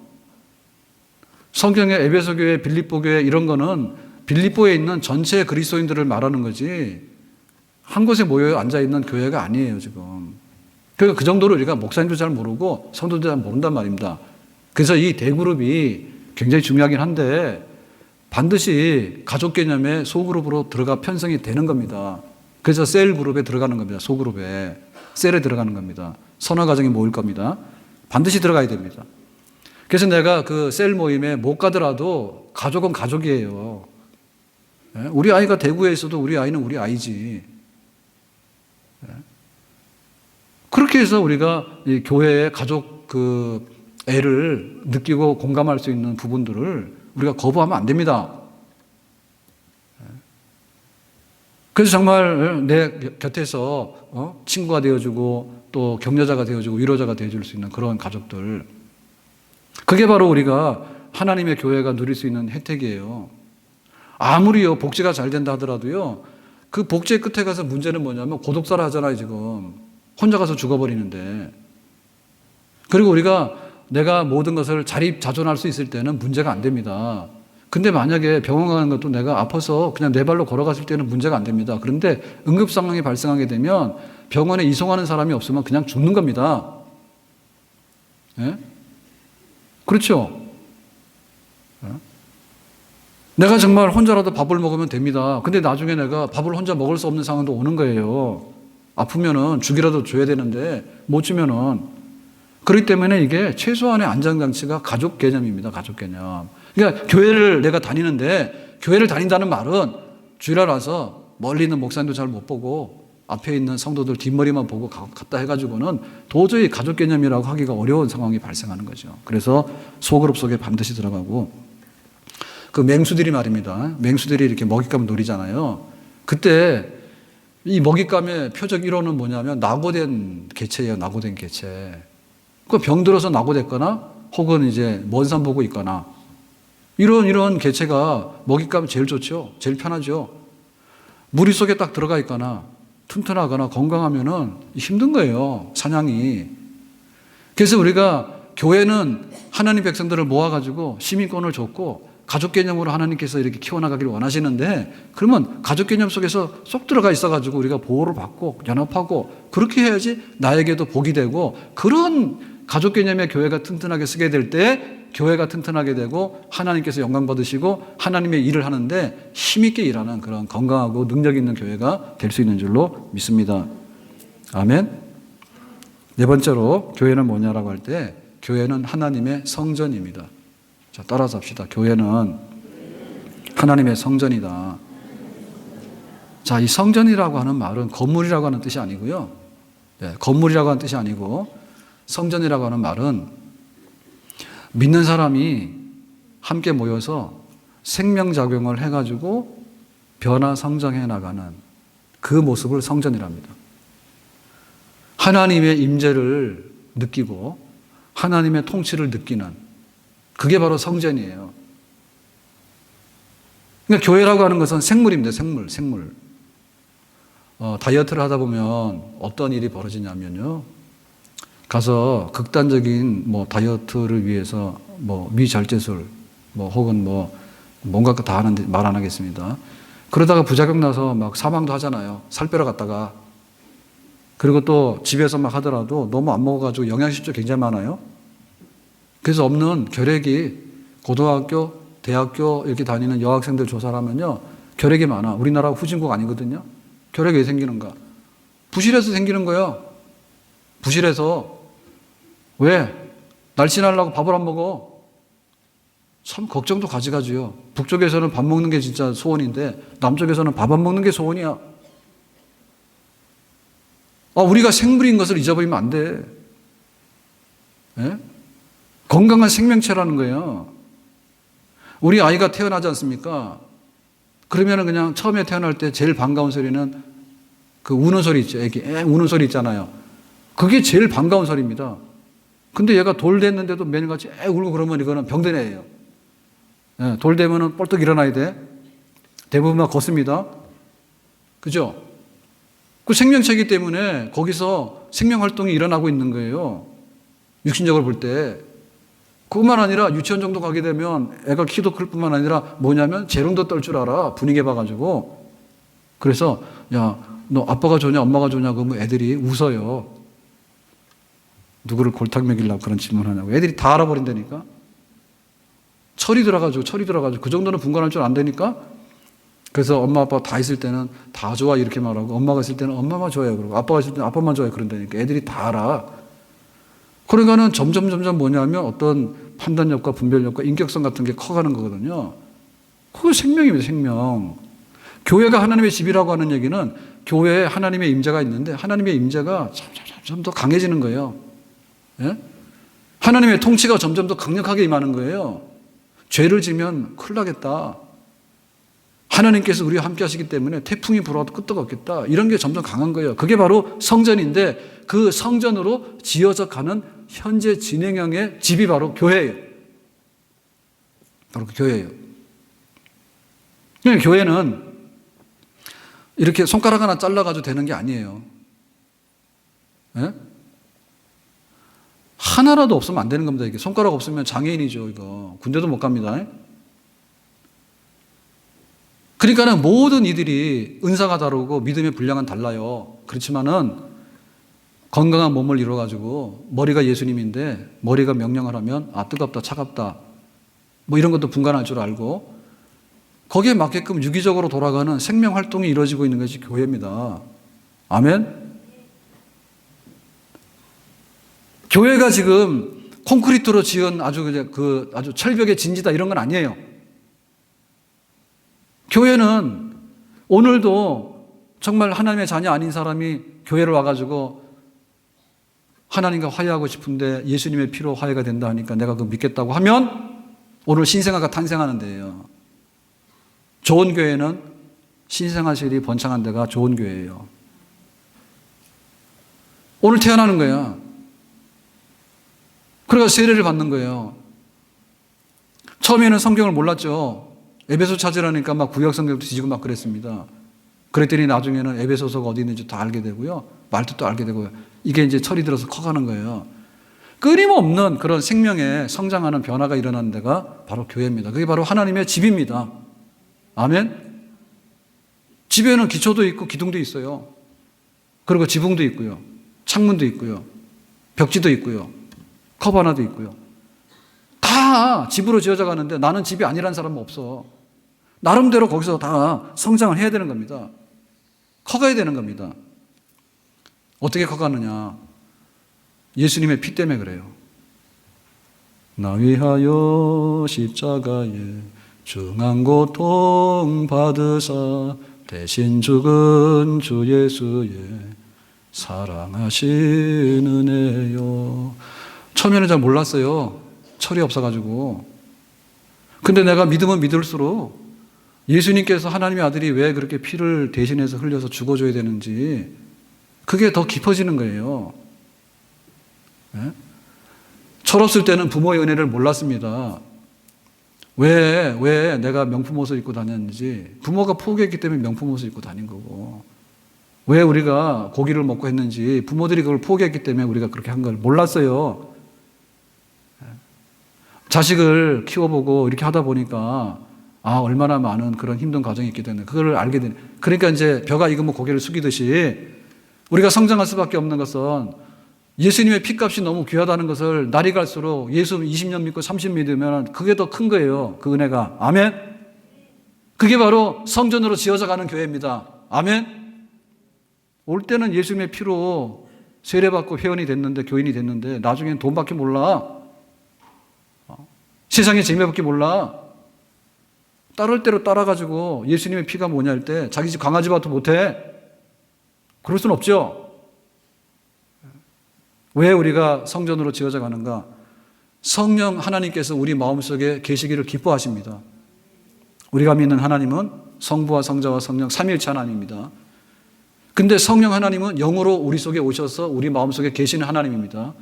성경의 에베소 교회, 빌립보 교회 이런 거는 빌립보에 있는 전체 그리스도인들을 말하는 거지 한 곳에 모여 앉아있는 교회가 아니에요, 지금. 그러니까 그 정도로 우리가 목사님도 잘 모르고 성도도 잘 모른단 말입니다. 그래서 이 대그룹이 굉장히 중요하긴 한데 반드시 가족 개념의 소그룹으로 들어가 편성이 되는 겁니다. 그래서 셀 그룹에 들어가는 겁니다. 소그룹에. 셀에 들어가는 겁니다. 선화 가정에 모일 겁니다. 반드시 들어가야 됩니다. 그래서 내가 그 셀 모임에 못 가더라도 가족은 가족이에요. 우리 아이가 대구에 있어도 우리 아이는 우리 아이지. 그렇게 해서 우리가 이 교회의 가족 그 애를 느끼고 공감할 수 있는 부분들을 우리가 거부하면 안 됩니다. 그래서 정말 내 곁에서 친구가 되어주고 또 격려자가 되어주고 위로자가 되어줄 수 있는 그런 가족들. 그게 바로 우리가 하나님의 교회가 누릴 수 있는 혜택이에요. 아무리요 복지가 잘 된다 하더라도요 그 복지의 끝에 가서 문제는 뭐냐면 고독사를 하잖아요. 지금 혼자 가서 죽어버리는데. 그리고 우리가 내가 모든 것을 자립자존할 수 있을 때는 문제가 안 됩니다. 근데 만약에 병원 가는 것도 내가 아파서 그냥 내 발로 걸어갔을 때는 문제가 안 됩니다. 그런데 응급 상황이 발생하게 되면 병원에 이송하는 사람이 없으면 그냥 죽는 겁니다. 그렇죠? 내가 정말 혼자라도 밥을 먹으면 됩니다. 근데 나중에 내가 밥을 혼자 먹을 수 없는 상황도 오는 거예요. 아프면은 죽이라도 줘야 되는데 못 주면은. 그렇기 때문에 이게 최소한의 안전장치가 가족 개념입니다. 가족 개념. 그러니까 교회를 내가 다니는데, 교회를 다닌다는 말은 주일날 와서 멀리 있는 목사님도 잘 못 보고 앞에 있는 성도들 뒷머리만 보고 갔다 해가지고는 도저히 가족 개념이라고 하기가 어려운 상황이 발생하는 거죠. 그래서 소그룹 속에 반드시 들어가고, 그 맹수들이 말입니다. 맹수들이 이렇게 먹잇감 노리잖아요. 그때 이 먹잇감의 표적 1호는 뭐냐면 낙오된 개체예요. 낙오된 개체. 그 병들어서 낙오됐거나 혹은 이제 먼 산 보고 있거나 이런 개체가 먹잇감이 제일 좋죠. 제일 편하죠. 무리 속에 딱 들어가 있거나 튼튼하거나 건강하면은 힘든 거예요. 사냥이. 그래서 우리가 교회는 하나님 백성들을 모아가지고 시민권을 줬고 가족 개념으로 하나님께서 이렇게 키워나가기를 원하시는데, 그러면 가족 개념 속에서 쏙 들어가 있어가지고 우리가 보호를 받고 연합하고 그렇게 해야지 나에게도 복이 되고, 그런 가족 개념의 교회가 튼튼하게 쓰게 될 때 교회가 튼튼하게 되고 하나님께서 영광 받으시고 하나님의 일을 하는데 힘있게 일하는 그런 건강하고 능력 있는 교회가 될 수 있는 줄로 믿습니다. 아멘. 네 번째로 교회는 뭐냐라고 할 때, 교회는 하나님의 성전입니다. 자, 따라서 합시다. 교회는 하나님의 성전이다. 자, 이 성전이라고 하는 말은 건물이라고 하는 뜻이 아니고요. 네, 건물이라고 하는 뜻이 아니고, 성전이라고 하는 말은 믿는 사람이 함께 모여서 생명작용을 해가지고 변화 성장해 나가는 그 모습을 성전이랍니다. 하나님의 임재를 느끼고 하나님의 통치를 느끼는, 그게 바로 성전이에요. 그러니까 교회라고 하는 것은 생물입니다. 생물. 다이어트를 하다 보면 어떤 일이 벌어지냐면요. 가서 극단적인 다이어트를 위해서 미절제술 혹은 뭔가 다 하는데 말 안 하겠습니다. 그러다가 부작용 나서 막 사망도 하잖아요. 살 빼러 갔다가. 그리고 또 집에서 막 하더라도 너무 안 먹어가지고 영양실조 굉장히 많아요. 그래서 없는 결핵이, 고등학교, 대학교 이렇게 다니는 여학생들 조사를 하면요, 결핵이 많아. 우리나라 후진국 아니거든요. 결핵이 왜 생기는가? 부실해서 생기는 거예요. 부실해서. 왜? 날씬하려고 밥을 안 먹어. 참 걱정도 가지가지요. 북쪽에서는 밥 먹는 게 진짜 소원인데 남쪽에서는 밥 안 먹는 게 소원이야. 우리가 생물인 것을 잊어버리면 안 돼. 예? 건강한 생명체라는 거예요. 우리 아이가 태어나지 않습니까? 그러면 그냥 처음에 태어날 때 제일 반가운 소리는 그 우는 소리 있죠. 애기 우는 소리 있잖아요. 그게 제일 반가운 소리입니다. 근데 얘가 돌 됐는데도 매일같이 울고 그러면 이거는 병든 애예요. 예, 돌 되면은 뻘떡 일어나야 돼. 대부분 다 걷습니다. 그죠? 그 생명체이기 때문에 거기서 생명 활동이 일어나고 있는 거예요. 육신적으로 볼 때. 그뿐만 아니라 유치원 정도 가게 되면 애가 키도 클 뿐만 아니라 뭐냐면 재롱도 떨 줄 알아. 분위기 봐가지고. 그래서 야, 너 아빠가 좋냐 엄마가 좋냐 그러면 애들이 웃어요. 누구를 골탕 먹이려고 그런 질문하냐고. 애들이 다 알아버린다니까. 철이 들어가지고 그 정도는 분간할 줄 안 되니까. 그래서 엄마 아빠 다 있을 때는 다 좋아 이렇게 말하고, 엄마가 있을 때는 엄마만 좋아요 그러고, 아빠가 있을 때는 아빠만 좋아요 그런다니까. 애들이 다 알아. 그러니까는 점점 뭐냐면 어떤 판단력과 분별력과 인격성 같은 게 커가는 거거든요. 그거 생명입니다. 생명. 교회가 하나님의 집이라고 하는 얘기는 교회에 하나님의 임재가 있는데 하나님의 임재가 점점 더 강해지는 거예요. 예? 하나님의 통치가 점점 더 강력하게 임하는 거예요. 죄를 지면 큰일 나겠다. 하나님께서 우리와 함께 하시기 때문에 태풍이 불어도 끄떡 없겠다. 이런 게 점점 강한 거예요. 그게 바로 성전인데, 그 성전으로 지어져 가는 현재 진행형의 집이 바로 교회예요. 바로 그 교회예요. 그러니까 교회는 이렇게 손가락 하나 잘라가지고 되는 게 아니에요. 예? 하나라도 없으면 안 되는 겁니다. 이게 손가락 없으면 장애인이죠. 이거 군대도 못 갑니다. 그러니까는 모든 이들이 은사가 다르고 믿음의 분량은 달라요. 그렇지만은 건강한 몸을 이루어가지고 머리가 예수님인데 머리가 명령을 하면 뜨겁다 차갑다 이런 것도 분간할 줄 알고, 거기에 맞게끔 유기적으로 돌아가는 생명 활동이 이루어지고 있는 것이 교회입니다. 아멘? 교회가 지금 콘크리트로 지은 아주 철벽의 진지다 이런 건 아니에요. 교회는 오늘도 정말 하나님의 자녀 아닌 사람이 교회를 와가지고 하나님과 화해하고 싶은데 예수님의 피로 화해가 된다 하니까 내가 그거 믿겠다고 하면 오늘 신생아가 탄생하는 데예요. 좋은 교회는 신생아실이 번창한 데가 좋은 교회예요. 오늘 태어나는 거야. 그래서 세례를 받는 거예요. 처음에는 성경을 몰랐죠. 에베소 찾으라니까 막 구약 성경도 뒤지고 막 그랬습니다. 그랬더니 나중에는 에베소서가 어디 있는지 다 알게 되고요. 말뜻도 알게 되고요. 이게 이제 철이 들어서 커가는 거예요. 끊임없는 그런 생명에 성장하는 변화가 일어나는 데가 바로 교회입니다. 그게 바로 하나님의 집입니다. 아멘? 집에는 기초도 있고 기둥도 있어요. 그리고 지붕도 있고요. 창문도 있고요. 벽지도 있고요. 컵 하나도 있고요. 다 집으로 지어져 가는데 나는 집이 아니라는 사람은 없어. 나름대로 거기서 다 성장을 해야 되는 겁니다. 커가야 되는 겁니다. 어떻게 커가느냐? 예수님의 피 때문에 그래요. 나 위하여 십자가에 중한 고통 받으사 대신 죽은 주 예수의 사랑하신 은혜요. 처음에는 잘 몰랐어요. 철이 없어가지고. 근데 내가 믿으면 믿을수록 예수님께서 하나님의 아들이 왜 그렇게 피를 대신해서 흘려서 죽어줘야 되는지 그게 더 깊어지는 거예요. 네? 철없을 때는 부모의 은혜를 몰랐습니다. 왜 내가 명품 옷을 입고 다녔는지 부모가 포기했기 때문에 명품 옷을 입고 다닌 거고 왜 우리가 고기를 먹고 했는지 부모들이 그걸 포기했기 때문에 우리가 그렇게 한 걸 몰랐어요. 자식을 키워보고 이렇게 하다 보니까 얼마나 많은 그런 힘든 과정이 있게 되는 그걸 알게 되는. 그러니까 이제 벼가 익으면 고개를 숙이듯이 우리가 성장할 수밖에 없는 것은 예수님의 피값이 너무 귀하다는 것을 날이 갈수록 예수 20년 믿고 30년 믿으면 그게 더 큰 거예요. 그 은혜가. 아멘? 그게 바로 성전으로 지어져 가는 교회입니다. 아멘? 올 때는 예수님의 피로 세례받고 회원이 됐는데 교인이 됐는데 나중엔 돈밖에 몰라. 세상의 재미밖에 몰라. 따를 대로 따라가지고 예수님의 피가 뭐냐 할 때 자기 집 강아지밭도 못해. 그럴 수는 없죠. 왜 우리가 성전으로 지어져 가는가? 성령 하나님께서 우리 마음속에 계시기를 기뻐하십니다. 우리가 믿는 하나님은 성부와 성자와 성령 삼위일체 하나님입니다. 근데 성령 하나님은 영으로 우리 속에 오셔서 우리 마음속에 계시는 하나님입니다.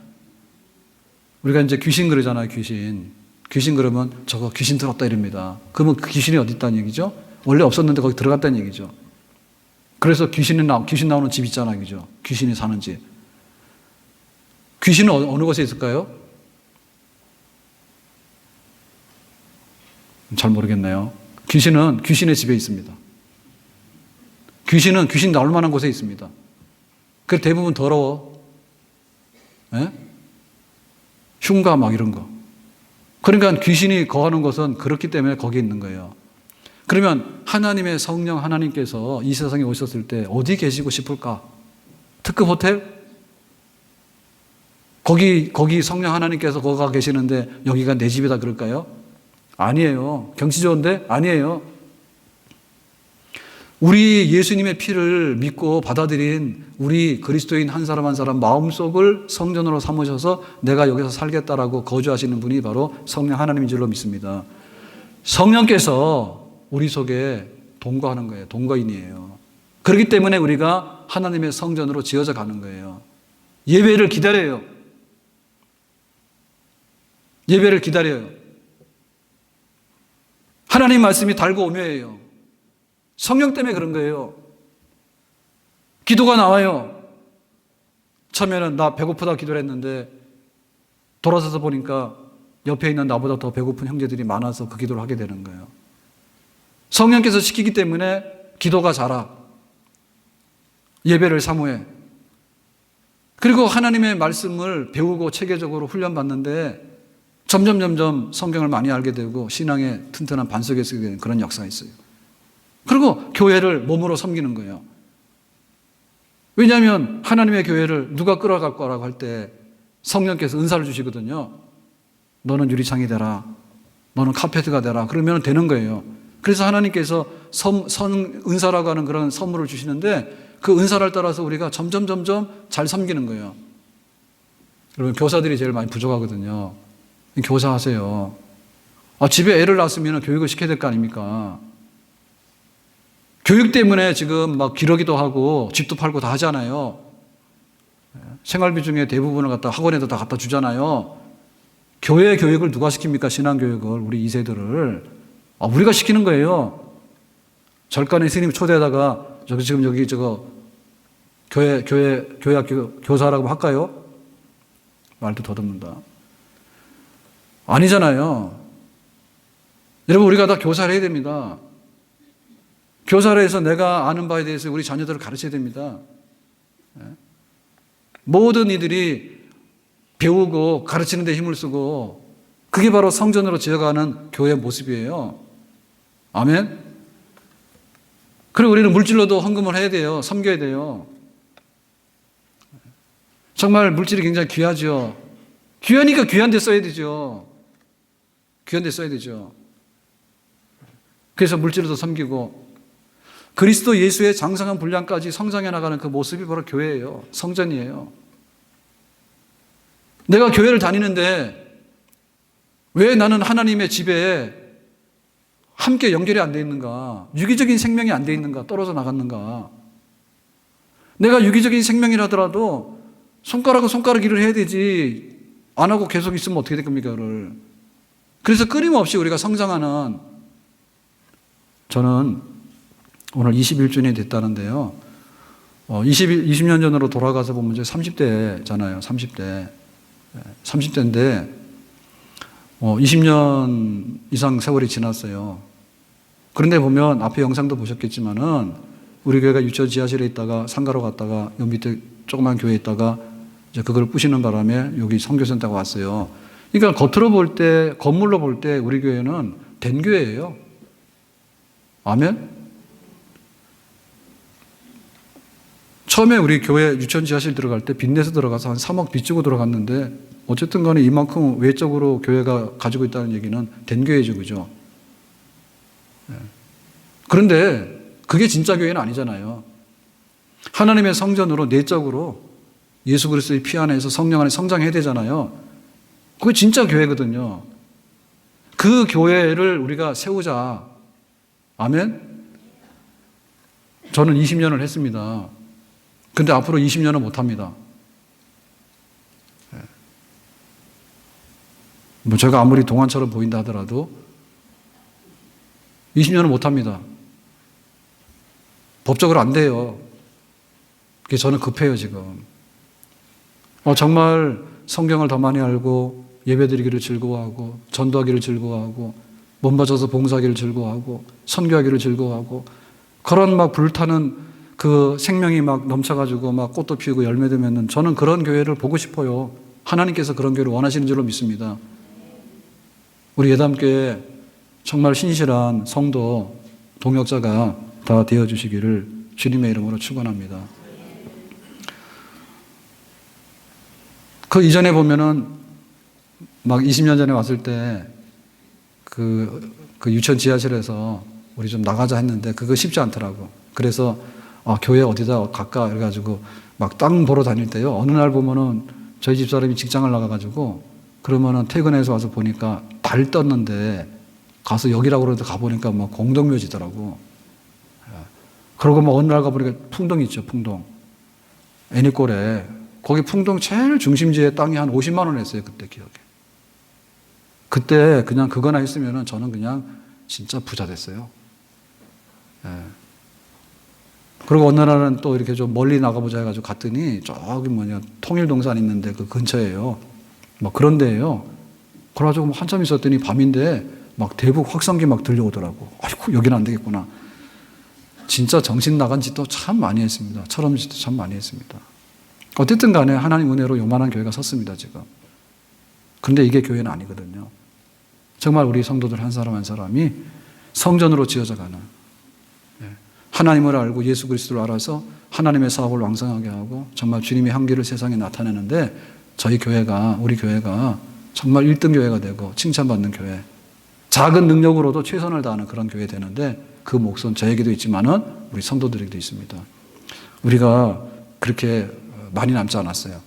우리가 이제 귀신 그러잖아요. 귀신 그러면 저거 귀신 들었다 이럽니다. 그러면 그 귀신이 어디 있다는 얘기죠? 원래 없었는데 거기 들어갔다는 얘기죠. 그래서 귀신 나오는 집 있잖아요. 그죠? 귀신이 사는 집. 귀신은 어느 곳에 있을까요? 잘 모르겠네요. 귀신은 귀신의 집에 있습니다. 귀신은 귀신 나올 만한 곳에 있습니다. 그 대부분 더러워. 예? 흉가 막 이런 거. 그러니까 귀신이 거하는 것은 그렇기 때문에 거기 있는 거예요. 그러면 하나님의 성령 하나님께서 이 세상에 오셨을 때 어디 계시고 싶을까? 특급 호텔? 거기 성령 하나님께서 거기 계시는데 여기가 내 집이다 그럴까요? 아니에요. 경치 좋은데? 아니에요. 우리 예수님의 피를 믿고 받아들인 우리 그리스도인 한 사람 한 사람 마음속을 성전으로 삼으셔서 내가 여기서 살겠다라고 거주하시는 분이 바로 성령 하나님인 줄로 믿습니다. 성령께서 우리 속에 동거하는 거예요. 동거인이에요. 그렇기 때문에 우리가 하나님의 성전으로 지어져 가는 거예요. 예배를 기다려요. 예배를 기다려요. 하나님 말씀이 달고 오며예요. 성령 때문에 그런 거예요. 기도가 나와요. 처음에는 나 배고프다 기도를 했는데 돌아서서 보니까 옆에 있는 나보다 더 배고픈 형제들이 많아서 그 기도를 하게 되는 거예요. 성령께서 시키기 때문에 기도가 자라. 예배를 사모해. 그리고 하나님의 말씀을 배우고 체계적으로 훈련받는데 점점 성경을 많이 알게 되고 신앙의 튼튼한 반석이 서게 되는 그런 역사가 있어요. 그리고 교회를 몸으로 섬기는 거예요. 왜냐하면 하나님의 교회를 누가 끌어갈 거라고 할 때 성령께서 은사를 주시거든요. 너는 유리창이 되라. 너는 카페트가 되라. 그러면 되는 거예요. 그래서 하나님께서 은사라고 하는 그런 선물을 주시는데 그 은사를 따라서 우리가 점점 잘 섬기는 거예요. 여러분, 교사들이 제일 많이 부족하거든요. 교사 하세요. 집에 애를 낳았으면 교육을 시켜야 될 거 아닙니까? 교육 때문에 지금 막 기러기도 하고 집도 팔고 다 하잖아요. 생활비 중에 대부분을 갖다 학원에다 다 갖다 주잖아요. 교회 교육을 누가 시킵니까? 신앙 교육을, 우리 2세들을. 우리가 시키는 거예요. 절간에 스님 초대하다가 여기 교회학교 교사라고 할까요? 말도 더듬는다. 아니잖아요. 여러분, 우리가 다 교사를 해야 됩니다. 교사를 해서 내가 아는 바에 대해서 우리 자녀들을 가르쳐야 됩니다. 모든 이들이 배우고 가르치는 데 힘을 쓰고 그게 바로 성전으로 지어가는 교회의 모습이에요. 아멘? 그리고 우리는 물질로도 헌금을 해야 돼요. 섬겨야 돼요. 정말 물질이 굉장히 귀하죠. 귀하니까 귀한 데 써야 되죠. 귀한 데 써야 되죠. 그래서 물질로도 섬기고 그리스도 예수의 장성한 분량까지 성장해 나가는 그 모습이 바로 교회예요. 성전이에요. 내가 교회를 다니는데 왜 나는 하나님의 집에 함께 연결이 안 돼 있는가? 유기적인 생명이 안 돼 있는가? 떨어져 나갔는가? 내가 유기적인 생명이라더라도 손가락은 손가락 일을 해야 되지. 안 하고 계속 있으면 어떻게 될 겁니까? 그를. 그래서 끊임없이 우리가 성장하는, 저는 오늘 21주년이 됐다는데요. 20년 전으로 돌아가서 보면 이제 30대잖아요. 30대인데 20년 이상 세월이 지났어요. 그런데 보면 앞에 영상도 보셨겠지만은 우리 교회가 유치원 지하실에 있다가 상가로 갔다가 여 밑에 조그만 교회에 있다가 이제 그걸 부시는 바람에 여기 선교센터가 왔어요. 그러니까 겉으로 볼 때, 건물로 볼 때 우리 교회는 된 교회예요. 아멘? 처음에 우리 교회 유치원 지하실 들어갈 때 빚내서 들어가서 한 3억 빚 주고 들어갔는데 어쨌든 간에 이만큼 외적으로 교회가 가지고 있다는 얘기는 된 교회죠. 그죠? 그런데 그게 진짜 교회는 아니잖아요. 하나님의 성전으로 내적으로 예수 그리스도의 피 안에서 성령 안에 성장해야 되잖아요. 그게 진짜 교회거든요. 그 교회를 우리가 세우자. 아멘? 저는 20년을 했습니다. 근데 앞으로 20년은 못합니다. 뭐 제가 아무리 동안처럼 보인다 하더라도 20년은 못합니다. 법적으로 안 돼요. 그게 저는 급해요, 지금. 정말 성경을 더 많이 알고 예배드리기를 즐거워하고 전도하기를 즐거워하고 몸바쳐서 봉사하기를 즐거워하고 선교하기를 즐거워하고 그런 막 불타는 그 생명이 막 넘쳐가지고 막 꽃도 피우고 열매 되면은 저는 그런 교회를 보고 싶어요. 하나님께서 그런 교회를 원하시는 줄로 믿습니다. 우리 예담교회 정말 신실한 성도 동역자가 다 되어주시기를 주님의 이름으로 축원합니다. 그 이전에 보면은 막 20년 전에 왔을 때 그 유치원 지하실에서 우리 좀 나가자 했는데 그거 쉽지 않더라고. 그래서 교회 어디다 갈까 이래가지고 막 땅 보러 다닐 때요. 어느 날 보면은 저희 집사람이 직장을 나가가지고 그러면은 퇴근해서 와서 보니까 달 떴는데 가서 여기라고 그러는데 가보니까 막 공동묘지더라고. 그러고 막 어느 날 가보니까 풍동 있죠, 풍동. 애니꼴에. 거기 풍동 제일 중심지에 땅이 한 50만 원 했어요, 그때 기억에. 그때 그냥 그거나 했으면은 저는 그냥 진짜 부자 됐어요. 그리고 어느 날은 또 이렇게 좀 멀리 나가보자 해가지고 갔더니 저기 통일동산 있는데 그 근처에요. 막 그런 데예요. 그래가지고 한참 있었더니 밤인데 막 대북 확성기 막 들려오더라고. 아이고, 여기는 안 되겠구나. 진짜 정신 나간 짓도 참 많이 했습니다. 철없는 짓도 참 많이 했습니다. 어쨌든 간에 하나님 은혜로 요만한 교회가 섰습니다, 지금. 그런데 이게 교회는 아니거든요. 정말 우리 성도들 한 사람 한 사람이 성전으로 지어져 가는, 하나님을 알고 예수 그리스도를 알아서 하나님의 사업을 왕성하게 하고 정말 주님의 향기를 세상에 나타내는데, 저희 교회가, 우리 교회가 정말 1등 교회가 되고 칭찬받는 교회, 작은 능력으로도 최선을 다하는 그런 교회 되는데, 그 몫은 저에게도 있지만은 우리 성도들에게도 있습니다. 우리가 그렇게 많이 남지 않았어요.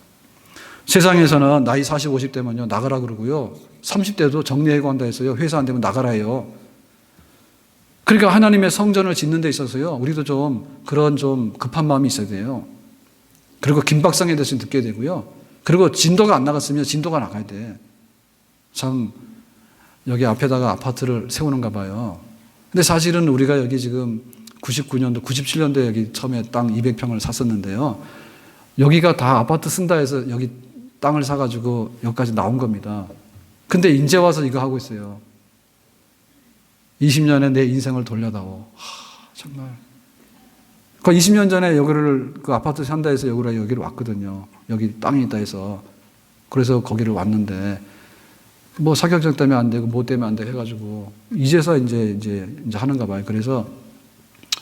세상에서는 나이 40, 50대면요 나가라 그러고요, 30대도 정리해고한다 해서요 회사 안 되면 나가라 해요. 그러니까 하나님의 성전을 짓는 데 있어서요 우리도 좀 그런 좀 급한 마음이 있어야 돼요. 그리고 김박상에 대해서 듣게 되고요, 그리고 진도가 안 나갔으면 진도가 나가야 돼. 참 여기 앞에다가 아파트를 세우는가 봐요. 근데 사실은 우리가 여기 지금 99년도, 97년도에 여기 처음에 땅 200평을 샀었는데요, 여기가 다 아파트 쓴다 해서 여기 땅을 사가지고 여기까지 나온 겁니다. 근데 이제 와서 이거 하고 있어요. 20년에 내 인생을 돌려다오. 정말. 그 20년 전에 여기를, 그 아파트 산다 해서 여기로 왔거든요. 여기 땅이 있다 해서. 그래서 거기를 왔는데, 뭐 사격장 때문에 안 되고, 뭐 때문에 안 되고 해가지고, 이제서 이제 하는가 봐요. 그래서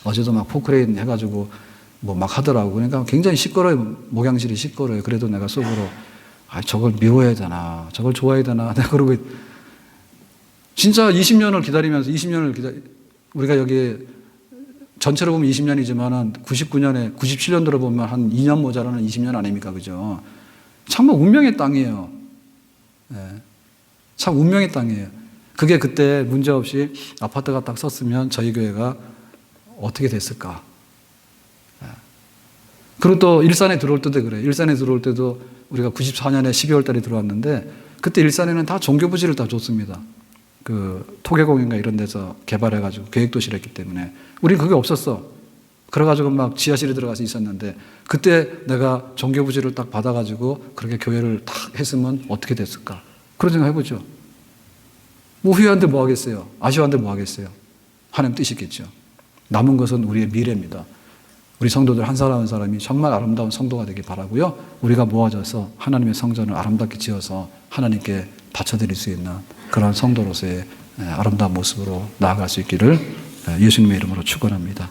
어제도 막 포크레인 해가지고 뭐 막 하더라고. 그러니까 굉장히 시끄러워요. 목양실이 시끄러워요. 그래도 내가 속으로, 저걸 미워해야 되나, 저걸 좋아해야 되나. 내가 그러고, 진짜 20년을 기다리면서, 우리가 여기 전체로 보면 20년이지만은 99년에, 97년도로 보면 한 2년 모자라는 20년 아닙니까? 그죠? 정말 운명의 땅이에요. 네. 참 운명의 땅이에요. 그게 그때 문제없이 아파트가 딱 섰으면 저희 교회가 어떻게 됐을까? 네. 그리고 또 일산에 들어올 때도 그래요. 일산에 들어올 때도 우리가 94년에 12월 달에 들어왔는데, 그때 일산에는 다 종교부지를 다 줬습니다. 그 토계공인가 이런 데서 개발해가지고 계획도시를 했기 때문에. 우린 그게 없었어. 그래가지고 막 지하실에 들어가서 있었는데, 그때 내가 종교부지를 딱 받아가지고 그렇게 교회를 딱 했으면 어떻게 됐을까? 그런 생각 해보죠. 뭐 후회한데 뭐 하겠어요? 아쉬워한데 뭐 하겠어요? 하나님 뜻이겠죠. 남은 것은 우리의 미래입니다. 우리 성도들 한 사람 한 사람이 정말 아름다운 성도가 되길 바라고요. 우리가 모아져서 하나님의 성전을 아름답게 지어서 하나님께 바쳐드릴 수 있는 그런 성도로서의 아름다운 모습으로 나아갈 수 있기를 예수님의 이름으로 축원합니다.